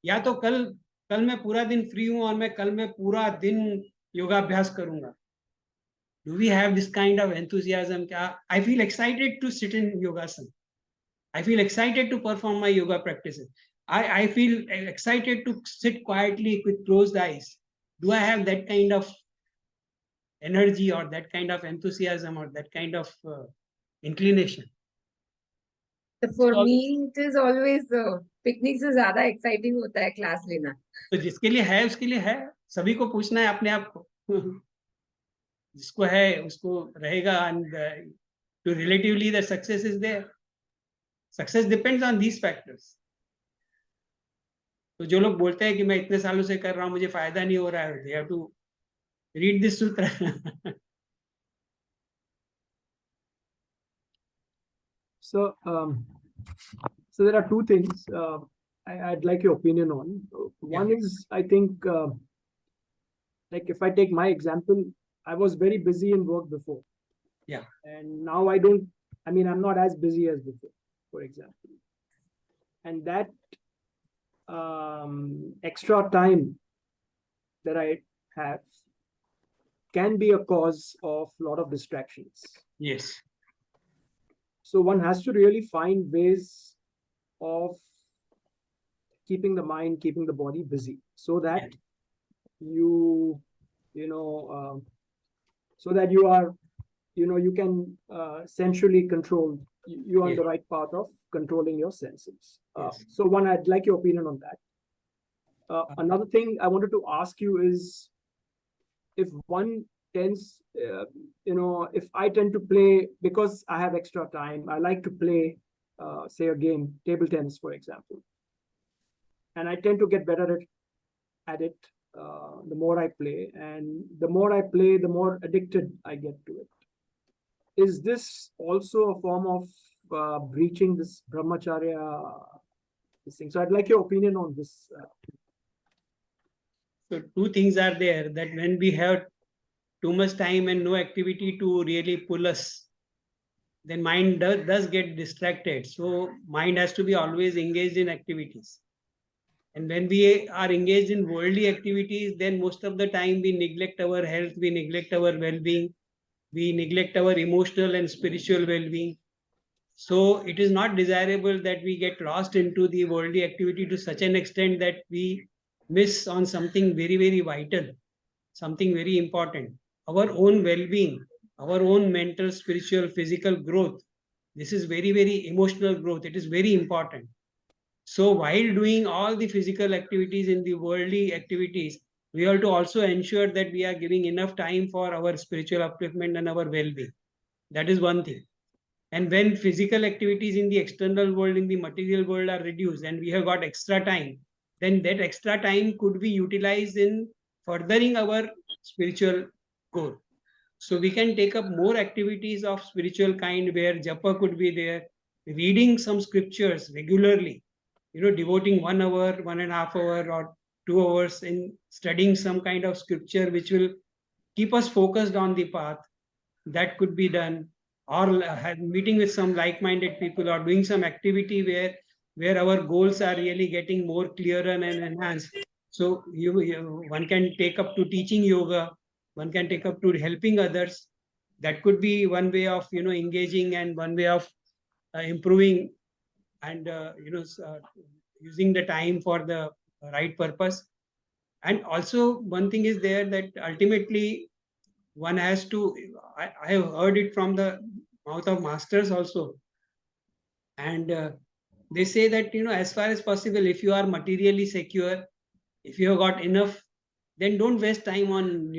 या तो कल मैं पूरा दिन फ्री हूं और मैं कल में पूरा दिन योगाभ्यास करूंगा? Do we have this kind of enthusiasm? I feel excited to sit in yogasana. I feel excited to perform my yoga practices. I feel excited to sit quietly with closed eyes. Do I have that kind of energy or that kind of enthusiasm or that kind of inclination? For me, it is always picnic से ज़्यादा exciting होता है class लेना। तो जिसके लिए है उसके लिए है, सभी को पूछना है अपने आप को। जिसको है उसको रहेगा, and to relatively the success is there. Success depends on these factors. तो जो लोग बोलते हैं कि मैं इतने सालों से कर रहा हूँ, मुझे फायदा नहीं हो रहा है, they have to read this sutra. So there are two things I'd like your opinion on. One is, I think, like if I take my example, I was very busy in work before. Yeah. And now I'm not as busy as before, for example. And that extra time that I have can be a cause of a lot of distractions. Yes. So one has to really find ways of keeping the mind, keeping the body busy, so that so that you are, you can sensually control. You are on the right path of controlling your senses. So one, I'd like your opinion on that. Another thing I wanted to ask you is, if one tends, if I tend to play, because I have extra time, I like to play, say a game, table tennis, for example. And I tend to get better at it the more I play. And the more I play, the more addicted I get to it. Is this also a form of breaching this Brahmacharya thing? So I'd like your opinion on this. So two things are there, that when we have too much time and no activity to really pull us, then mind does get distracted. So mind has to be always engaged in activities. And when we are engaged in worldly activities, then most of the time we neglect our health, we neglect our well-being, we neglect our emotional and spiritual well-being. So it is not desirable that we get lost into the worldly activity to such an extent that we miss on something very, very vital, something very important. Our own well-being, our own mental, spiritual, physical growth. This is very, very emotional growth. It is very important. So while doing all the physical activities in the worldly activities, we have to also ensure that we are giving enough time for our spiritual upliftment and our well-being. That is one thing. And when physical activities in the external world, in the material world are reduced and we have got extra time, then that extra time could be utilized in furthering our spiritual goal. So we can take up more activities of spiritual kind where japa could be there, reading some scriptures regularly, devoting 1 hour, 1.5 hours, or 2 hours in studying some kind of scripture which will keep us focused on the path. That could be done, or meeting with some like-minded people, or doing some activity where our goals are really getting more clearer and enhanced. So one can take up to teaching yoga, one can take up to helping others. That could be one way of engaging, and one way of improving, and using the time for the right purpose. And also one thing is there, that ultimately one has to, I have heard it from the mouth of masters also, and they say that as far as possible, if you are materially secure, if you have got enough, then don't waste time on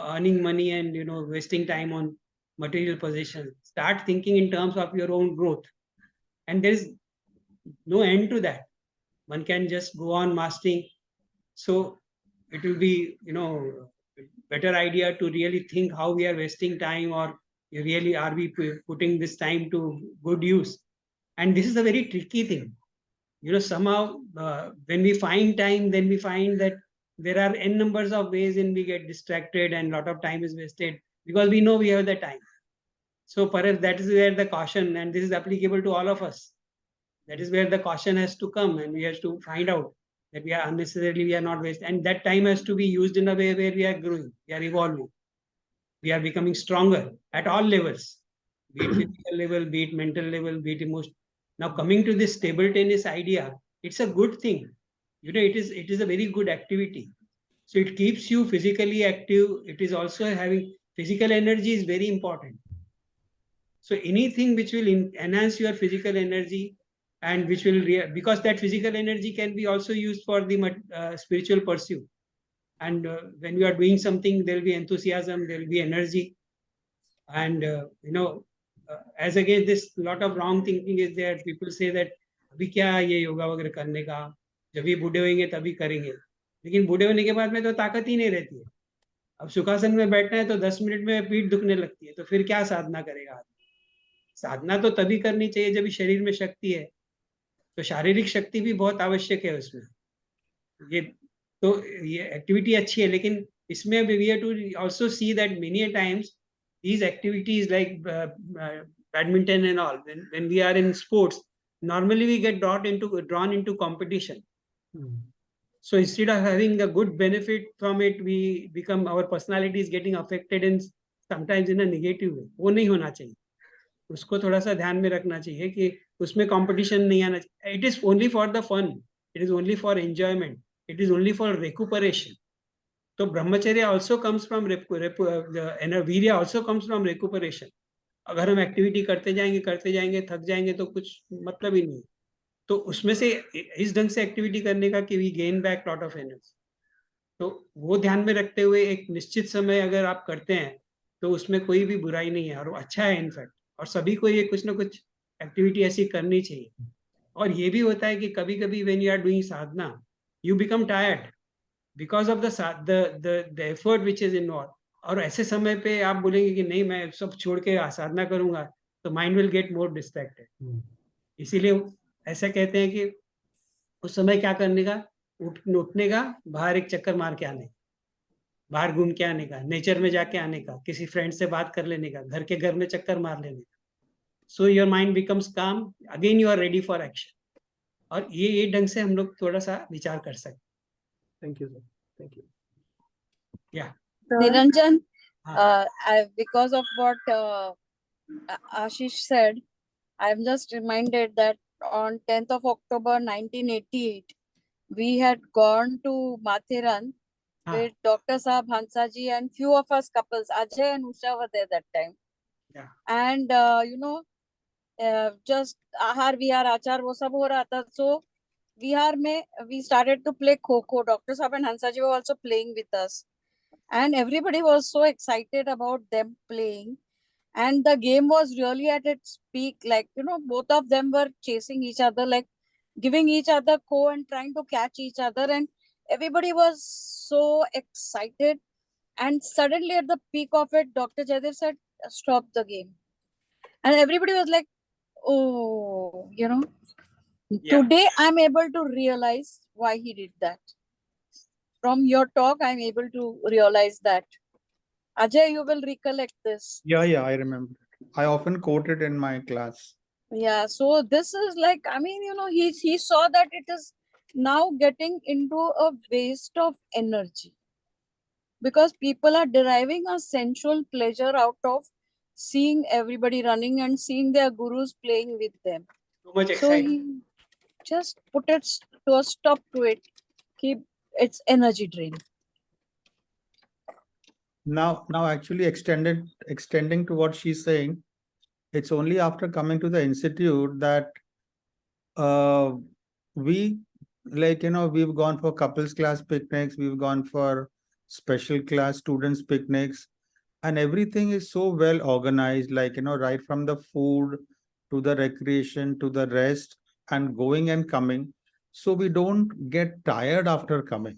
earning money and wasting time on material possessions. Start thinking in terms of your own growth, and there is no end to that. One can just go on mastering. So it will be better idea to really think how we are wasting time, or really are we putting this time to good use. And this is a very tricky thing. Somehow when we find time, then we find that there are n numbers of ways in we get distracted and lot of time is wasted because we know we have the time. So perhaps that is where the caution, and this is applicable to all of us, that is where the caution has to come, and we have to find out that we are not wasting, and that time has to be used in a way where we are growing, we are evolving, we are becoming stronger at all levels, be it physical level, be it mental level, be it emotional. Now coming to this table tennis idea, it's a good thing. It is a very good activity. So it keeps you physically active. It is also having physical energy is very important. So anything which will enhance your physical energy, and which will because that physical energy can be also used for the spiritual pursuit. And when you are doing something, there will be enthusiasm, there will be energy. And as against this, lot of wrong thinking is there. People say that अभी क्या ये योगा वगैरह करने का, जब ये बूढ़े होंगे तभी करेंगे, लेकिन बूढ़े होने के बाद में तो ताकत ही नहीं रहती है. अब सुखासन में बैठना है तो 10 मिनट में पीठ दुखने लगती है, तो फिर क्या साधना करेगा आदमी. साधना तो तभी करनी चाहिए जब शरीर में शक्ति है. तो शारीरिक शक्ति भी बहुत आवश्यक है उसमें. ये एक्टिविटी अच्छी है, लेकिन इसमें we have to also see that many times these activities like badminton and all, when we are in sports, normally we get drawn into competition. So instead of having a good benefit from it, our personality is getting affected in sometimes in a negative way. वो नहीं होना चाहिए. उसको थोड़ा सा ध्यान में रखना चाहिए कि उसमें competition नहीं आना चाहिए. It is only for the fun. It is only for enjoyment. It is only for recuperation. So Brahmacharya also comes from Veerya also comes from recuperation. अगर हम एक्टिविटी करते जाएंगे थक जाएंगे तो कुछ मतलब ही नहीं. तो उसमें से इस ढंग से एक्टिविटी करने का कि we gain back lot of energy. तो वो ध्यान में रखते हुए एक निश्चित समय अगर आप करते हैं तो उसमें कोई भी बुराई नहीं है, और अच्छा है इनफैक्ट. और सभी को ये कुछ ना कुछ एक्टिविटी ऐसी करनी चाहिए. और ये भी होता है कि कभी कभी when you are doing sadhana, you become tired because of the effort which is involve. और ऐसे समय पे आप बोलेंगे कि नहीं मैं सब छोड़ के साधना करूंगा, तो mind will get more distracted. इसीलिए ऐसा कहते हैं कि उस समय क्या करने का, उठने का, बाहर एक चक्कर मार के आने, बाहर घूम के आने का, नेचर में जाके आने का, किसी फ्रेंड से बात कर लेने का, घर में चक्कर मार लेने का. So your mind becomes calm, again you are ready for action. और ये ढंग से हम लोग थोड़ा सा विचार कर सकते. Thank you, sir. Thank you. Yeah. Niranjan, हाँ. because of what Ashish said, I'm just reminded that on 10th of October 1988, we had gone to Mathiran with Dr. Saab Hansaji and few of us couples. Ajay and Usha were there that time. Yeah. And, just Ahar, Vihar, Achar, wo sab ho raha tha. So, Vihar mein, we started to play Kho-Kho. Dr. Saab and Hansaji were also playing with us. And everybody was so excited about them playing. And the game was really at its peak. Like, both of them were chasing each other, like giving each other Kho and trying to catch each other. And everybody was so excited. And suddenly at the peak of it, Dr. Jaidev said, stop the game. And everybody was like, oh, today I'm able to realize why he did that. From your talk, I'm able to realize that. Ajay, you will recollect this. Yeah, I remember. I often quote it in my class. Yeah, so this is like, he saw that it is now getting into a waste of energy. Because people are deriving a sensual pleasure out of seeing everybody running and seeing their gurus playing with them. Too much So excitement. he just put it to a stop to it. Keep its energy drain. Now actually extending to what she's saying, it's only after coming to the institute that we we've gone for couples class picnics, we've gone for special class students picnics, and everything is so well organized, right from the food to the recreation to the rest and going and coming, so we don't get tired after coming.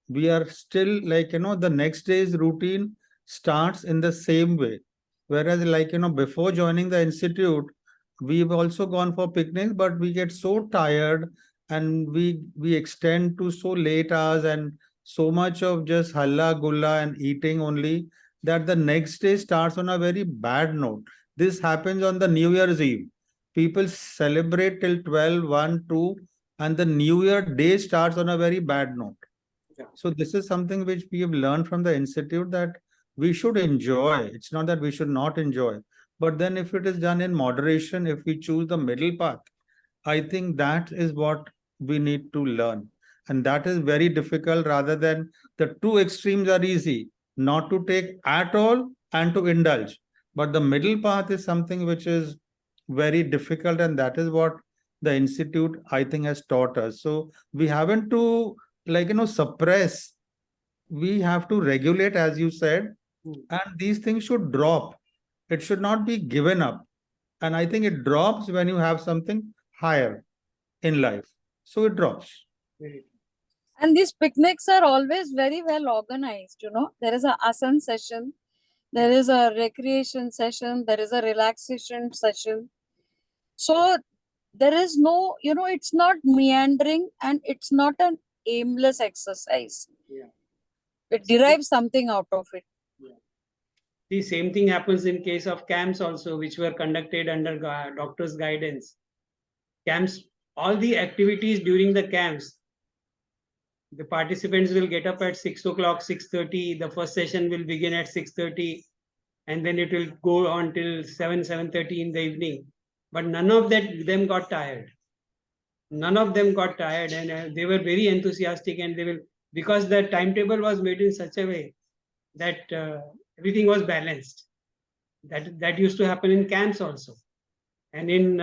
We are still the next day's routine starts in the same way. Whereas before joining the institute, we've also gone for picnics, but we get so tired and we extend to so late hours and so much of just halla gulla and eating only, that the next day starts on a very bad note. This happens on the New Year's Eve. People celebrate till 12, 1, 2, and the New Year day starts on a very bad note. So this is something which we have learned from the institute, that we should enjoy. It's not that we should not enjoy. But then if it is done in moderation, if we choose the middle path, I think that is what we need to learn. And that is very difficult, rather than the two extremes are easy, not to take at all and to indulge. But the middle path is something which is very difficult, and that is what the institute, I think, has taught us. So we haven't to suppress. We have to regulate, as you said, and these things should drop. It should not be given up. And I think it drops when you have something higher in life. So it drops. And these picnics are always very well organized. There is an asan session, there is a recreation session, there is a relaxation session. So there is no, it's not meandering and it's not an aimless exercise. It derives something out of it. The same thing happens in case of camps also, which were conducted under doctor's guidance. Camps, all the activities during the camps, the participants will get up at 6 o'clock, 6:30. The first session will begin at 6:30, and then it will go on till 7:30 in the evening. But none of them got tired. None of them got tired, and they were very enthusiastic, and because the timetable was made in such a way that everything was balanced. That used to happen in camps also, and in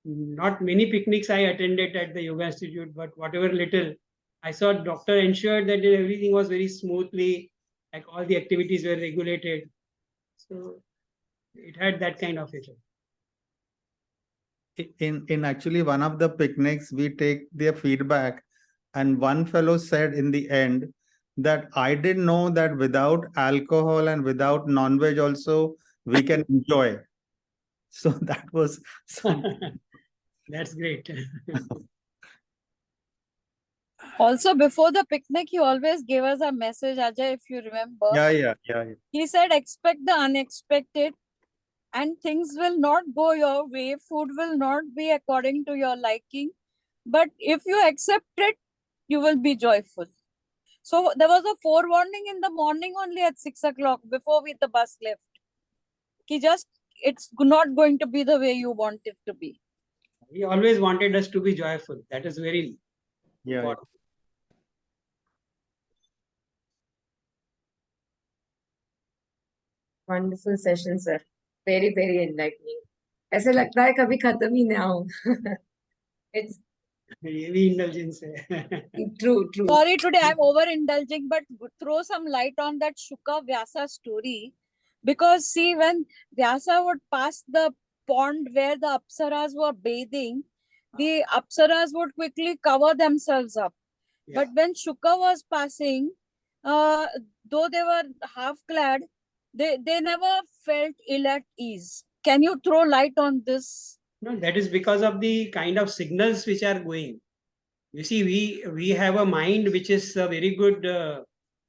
not many picnics I attended at the Yoga Institute, but whatever little I saw, doctor ensured that everything was very smoothly, like all the activities were regulated. So it had that kind of effect. In actually one of the picnics, we take their feedback, and one fellow said in the end that I didn't know that without alcohol and without non-veg also we can enjoy. So that was something. That's great. Also, before the picnic, he always gave us a message, Ajay, if you remember. Yeah. He said, expect the unexpected and things will not go your way. Food will not be according to your liking. But if you accept it, you will be joyful. So there was a forewarning in the morning only at 6 o'clock before the bus left. It's not going to be the way you want it to be. He always wanted us to be joyful. That is very important. Wonderful session, sir. Very, very enlightening. ऐसे लगता है कभी खत्म ही ना हो. It's ये भी indulgence है. true, true. Sorry, today I'm overindulging, but throw some light on that Shuka Vyasa story. Because see, when Vyasa would pass the pond where the Apsaras were bathing, the Apsaras would quickly cover themselves up. Yeah. But when Shuka was passing, though they were half clad, they never felt ill at ease. Can you throw light on this? No, that is because of the kind of signals which are going. You see, we have a mind which is a very good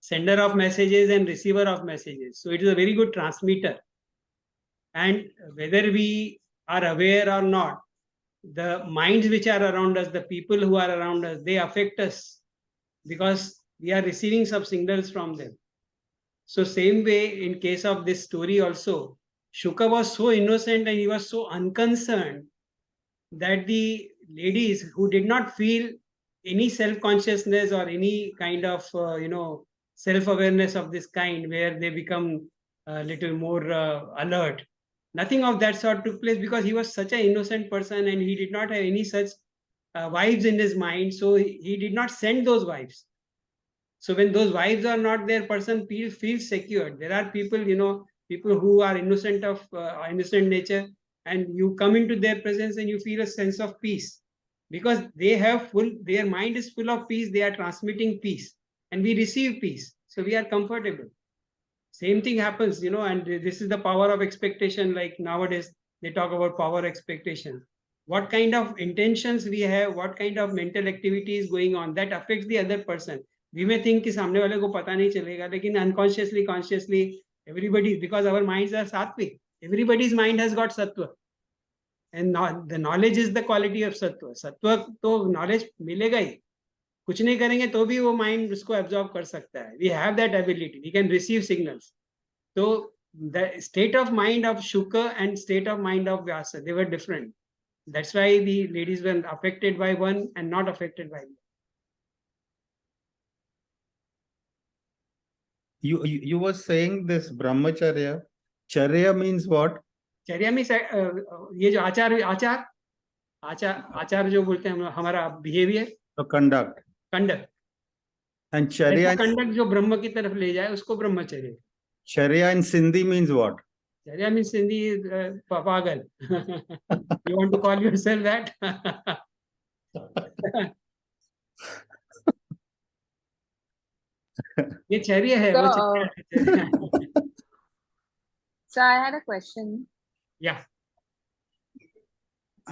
sender of messages and receiver of messages. So it is a very good transmitter. And whether we are aware or not, the minds which are around us, the people who are around us, they affect us because we are receiving some signals from them. So same way in case of this story also, Shuka was so innocent and he was so unconcerned that the ladies who did not feel any self-consciousness or any kind of self-awareness of this kind where they become a little more alert, nothing of that sort took place because he was such an innocent person and he did not have any such vibes in his mind, so he did not send those vibes. So when those vibes are not there, person feels secured. There are people, people who are innocent of innocent nature, and you come into their presence and you feel a sense of peace because their mind is full of peace. They are transmitting peace and we receive peace. So we are comfortable. Same thing happens, and this is the power of expectation. Like nowadays, they talk about power expectation. What kind of intentions we have, what kind of mental activity is going on, that affects the other person. We may think कि सामने वाले को पता नहीं चलेगा, लेकिन unconsciously, consciously, everybody, because our minds are sattvic, everybody's mind has got sattva. And the knowledge is the quality of sattva. Sattva तो knowledge मिलेगा ही. कुछ नहीं करेंगे तो भी वो mind उसको absorb कर सकता है. We have that ability. We can receive signals. So the state of mind of Shuka and state of mind of Vyasa, they were different. That's why the ladies were affected by one and not affected by the other. You were saying this Brahmacharya. Charya means what? Charya means ये जो आचार जो बोलते हैं हमारा behavior. So conduct. Conduct. And Charya. Conduct जो ब्रह्म की तरफ ले जाए उसको ब्रह्मचर्य. Charya in Sindhi means what? Charya means Sindhi is pagal. You want to call yourself that? ये चर्या है. So I had a question. Yeah.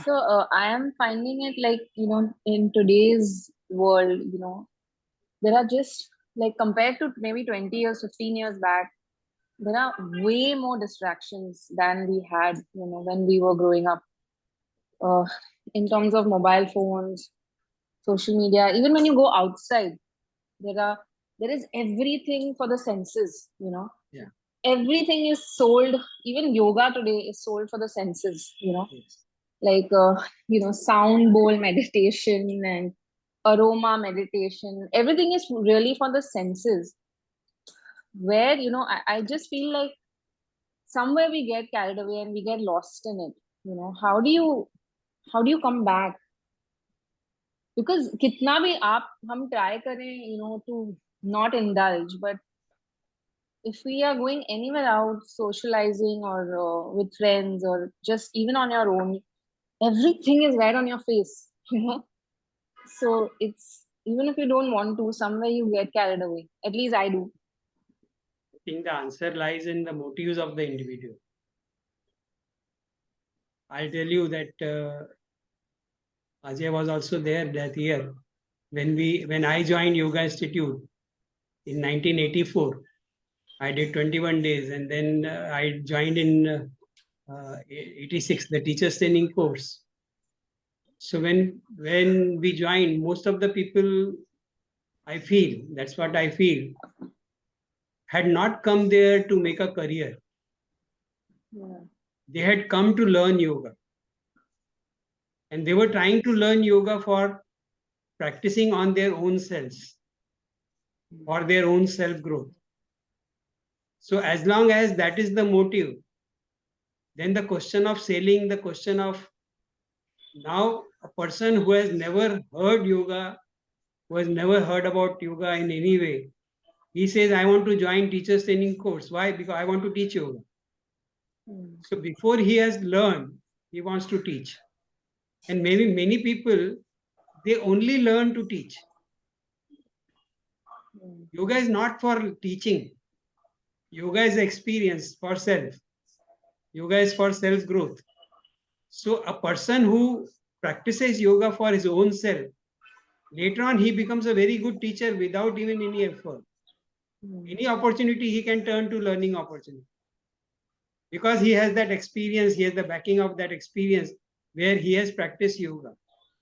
So I am finding it like, in today's world, there are just like compared to maybe 20 years, 15 years back, there are way more distractions than we had, when we were growing up. In terms of mobile phones, social media, even when you go outside, there is everything for the senses, Yeah. Everything is sold. Even yoga today is sold for the senses, Yes. like sound bowl meditation and aroma meditation. Everything is really for the senses, where I just feel like somewhere we get carried away and we get lost in it. How do you come back? Because kitna bhi hum try kare, to not indulge, but if we are going anywhere out, socializing or with friends or just even on your own, everything is right on your face, So it's, even if you don't want to, somewhere you get carried away. At least I do. I think the answer lies in the motives of the individual. I'll tell you that Ajay was also there that year when I joined Yoga Institute in 1984. I did 21 days and then I joined in 86, the teachers training course. So when we joined, most of the people, I feel, that's what I feel, had not come there to make a career. Yeah. They had come to learn yoga. And they were trying to learn yoga for practicing on their own selves, for their own self-growth. So as long as that is the motive, then the question of selling, the question of now a person who has never heard yoga, who has never heard about yoga in any way, he says, I want to join teachers training course. Why? Because I want to teach yoga. So before he has learned, he wants to teach. And maybe many people, they only learn to teach. Yoga is not for teaching. Yoga is experience for self. Yoga is for self-growth. So a person who practices yoga for his own self, later on he becomes a very good teacher without even any effort. Any opportunity he can turn to learning opportunity. Because he has that experience, he has the backing of that experience where he has practiced yoga.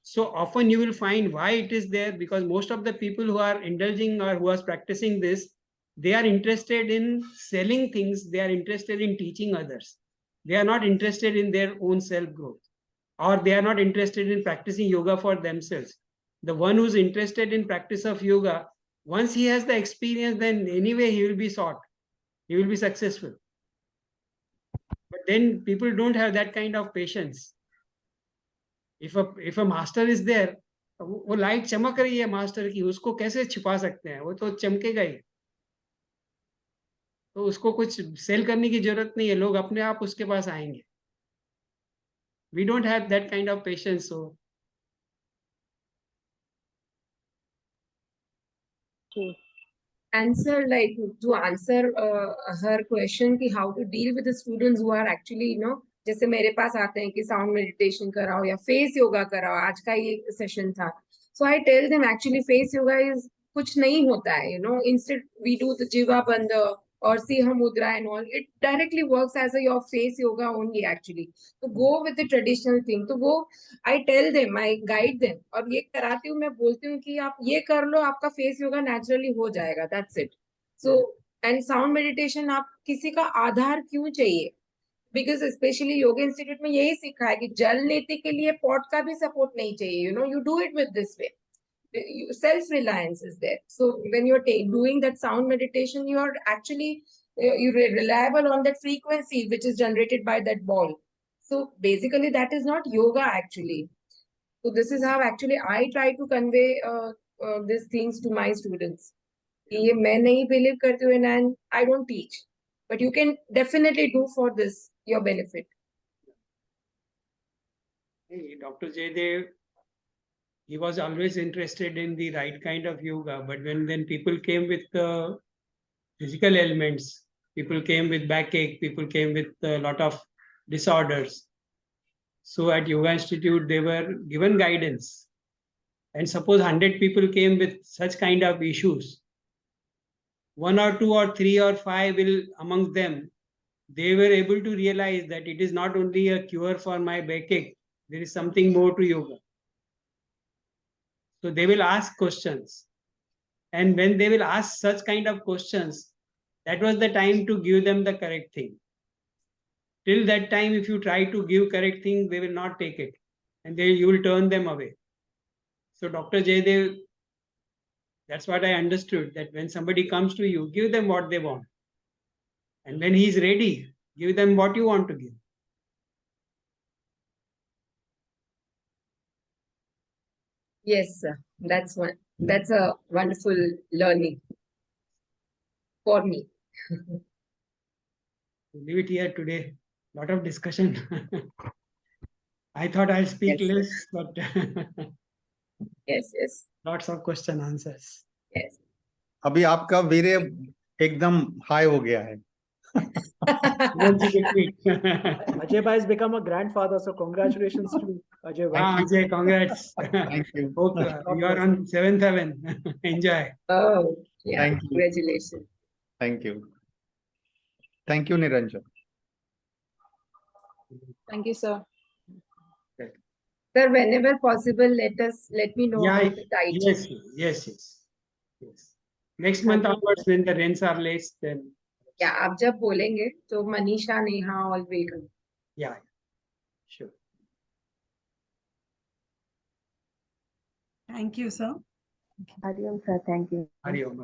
So often you will find why it is there, because most of the people who are indulging or who are practicing this, they are interested in selling things, they are interested in teaching others. They are not interested in their own self-growth, or they are not interested in practicing yoga for themselves. The one who's interested in practice of yoga, once he has the experience, then anyway he will be sought, he will be successful. But then people don't have that kind of patience. If a master is there, वो light चमक रही है master की, उसको कैसे छिपा सकते हैं? वो तो चमकेगा ही. तो उसको कुछ सेल करने की जरूरत नहीं है, लोग अपने आप उसके पास आएंगे. We don't have that kind of patience. So answer, like to answer her question कि how to deal with the students who are actually जैसे मेरे पास आते हैं कि साउंड मेडिटेशन कराओ या फेस योगा कराओ, आज का ये सेशन था. So I tell them actually face yoga is कुछ नहीं होता है, इंस्टेड वी डू द जिवा बंद और सिंह मुद्रा and all, it directly works as a your face yoga only actually. तो go with the traditional thing. तो वो I tell them, I guide them, और ये कराती हूँ, मैं बोलती हूँ कि आप ये कर लो, आपका फेस योगा नेचुरली हो जाएगा. That's it. So and sound meditation आप किसी का आधार क्यों चाहिए? बिकॉज स्पेशली योगा इंस्टीट्यूट में यही सीखा है कि जल नीति के लिए पॉट का भी सपोर्ट नहीं चाहिए. You do it with this way. Self reliance is there. So when you're doing that sound meditation, you are actually you're reliable on that frequency which is generated by that ball. So basically that is not yoga actually. So this is how actually I try to convey these things to my students. ये मैं नहीं believe करती हूँ and I don't teach, but you can definitely do for this your benefit. hey, Dr. Jaydev, he was always interested in the right kind of yoga, but when people came with physical ailments, people came with backache, people came with a lot of disorders. So at Yoga Institute, they were given guidance. And suppose 100 people came with such kind of issues, 1 or 2 or 3 or 5 will amongst them, they were able to realize that it is not only a cure for my backache, there is something more to yoga. So they will ask questions. And when they will ask such kind of questions, that was the time to give them the correct thing. Till that time, if you try to give correct thing, they will not take it. And you will turn them away. So Dr. Jaydev, that's what I understood, that when somebody comes to you, give them what they want. And when he is ready, give them what you want to give. Yes, sir. That's a wonderful learning for me. Leave it here today. Lot of discussion. I thought I'll speak Yes, less, but yes. lots of question answers. Yes. अभी आपका वीर्य एकदम high हो गया है. Once you get me. Ajay bhai has become a grandfather, so congratulations to Ajay bhai. Ajay, congrats. Thank you. Hope you are on 7th heaven. Enjoy. Oh, yeah. Thank you. Congratulations. Thank you. Thank you, Niranjan. Thank you, sir. Sir, whenever possible, let me know Yeah, about the Tai Chi. yes. Next month onwards, when the rents are less, then Yeah, आप जब बोलेंगे तो Manisha, Neha, all will come. yeah, sure. Thank you, sir. Hariom, sir. Thank you. Hari Om.